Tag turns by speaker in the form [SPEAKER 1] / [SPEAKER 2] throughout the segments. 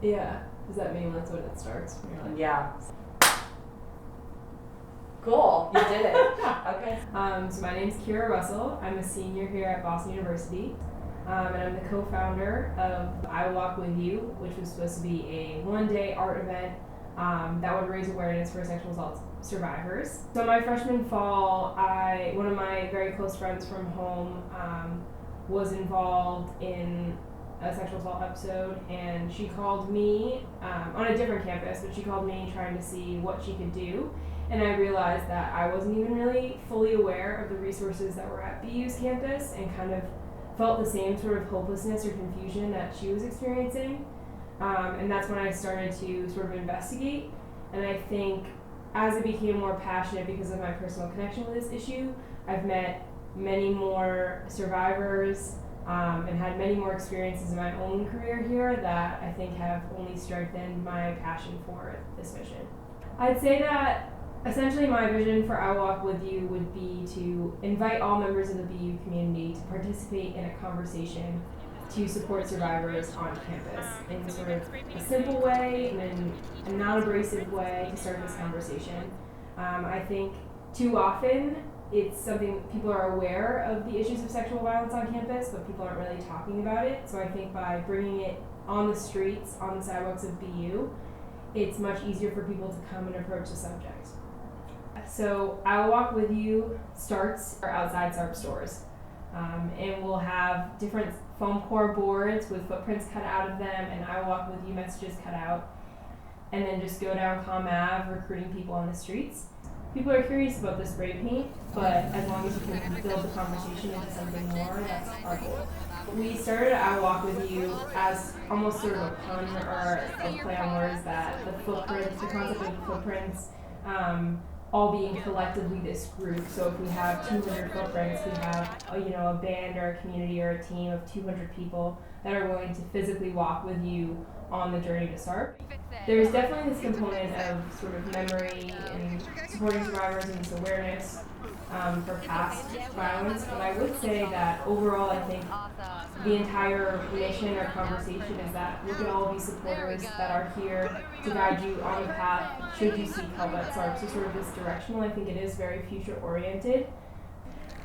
[SPEAKER 1] Yeah. Does that mean that's when it starts? Like,
[SPEAKER 2] yeah. Cool, you did it. Okay.
[SPEAKER 1] So my name's Keara Russell. I'm a senior here at Boston University. And I'm the co-founder of I Will Walk With You, which was supposed to be a one-day art event that would raise awareness for sexual assault survivors. So my freshman fall, one of my very close friends from home was involved in a sexual assault episode, and she called me on a different campus, but she called me trying to see what she could do. And I realized that I wasn't even really fully aware of the resources that were at BU's campus, and kind of felt the same sort of hopelessness or confusion that she was experiencing. And that's when I started to sort of investigate. And I think as I became more passionate because of my personal connection with this issue, I've met many more survivors and had many more experiences in my own career here that I think have only strengthened my passion for this mission. I'd say that essentially my vision for I Will Walk With You would be to invite all members of the BU community to participate in a conversation to support survivors on campus in sort of a simple way and in a non-abrasive way to start this conversation. I think too often it's something people are aware of the issues of sexual violence on campus, but people aren't really talking about it. So I think by bringing it on the streets, on the sidewalks of BU, it's much easier for people to come and approach the subject. So I Will Walk With You starts outside SARP stores. And we'll have different foam core boards with footprints cut out of them and I Will Walk With You messages cut out. And then just go down Comm Ave recruiting people on the streets. People are curious about the spray paint, but as long as you can build the conversation into something more, that's our goal. We started I Will Walk With You as almost sort of a pun or a play on words that the concept of the footprints, all being collectively this group. So if we have 200 footprints, we have a band or a community or a team of 200 people that are willing to physically walk with you on the journey to SARP. There's definitely this component of sort of memory and supporting survivors and this awareness for past violence, but I would say that overall I think the entire mission or conversation is that we can all be supporters that are here to guide you on the path should you seek help at SARP. So sort of this directional, I think it is very future oriented.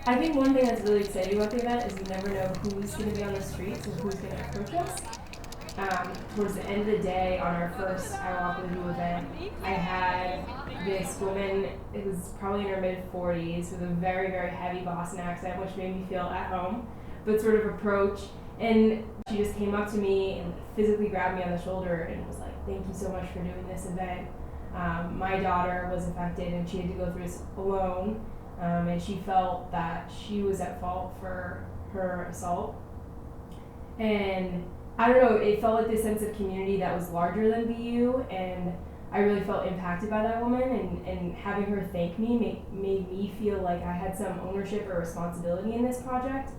[SPEAKER 1] I think one thing that's really exciting about the event is you never know who's going to be on the streets and who's going to approach us. Towards the end of the day on our first I Will Walk With You event, I had this woman, it was probably in her mid-40s, with a very, very heavy Boston accent, which made me feel at home, but sort of approach, and she just came up to me and physically grabbed me on the shoulder and was like, "Thank you so much for doing this event. My daughter was affected and she had to go through this alone, and she felt that she was at fault for her assault." And I don't know, it felt like this sense of community that was larger than BU, and I really felt impacted by that woman, and having her thank me made me feel like I had some ownership or responsibility in this project,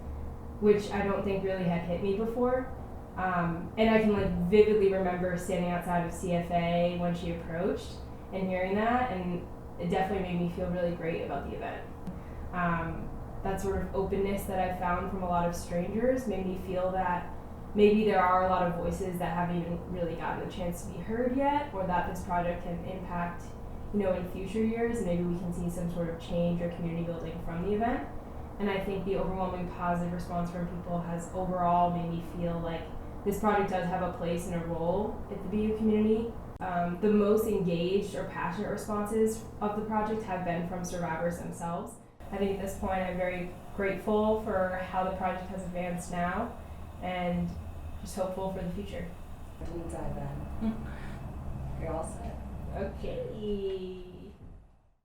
[SPEAKER 1] which I don't think really had hit me before. And I can vividly remember standing outside of CFA when she approached and hearing that, and it definitely made me feel really great about the event. That sort of openness that I found from a lot of strangers made me feel that maybe there are a lot of voices that haven't even really gotten a chance to be heard yet, or that this project can impact, in future years. Maybe we can see some sort of change or community building from the event. And I think the overwhelming positive response from people has overall made me feel like this project does have a place and a role at the BU community. The most engaged or passionate responses of the project have been from survivors themselves. I think at this point I'm very grateful for how the project has advanced now, and just hopeful for the future.
[SPEAKER 2] Didn't dive in. You're all set.
[SPEAKER 1] Okay.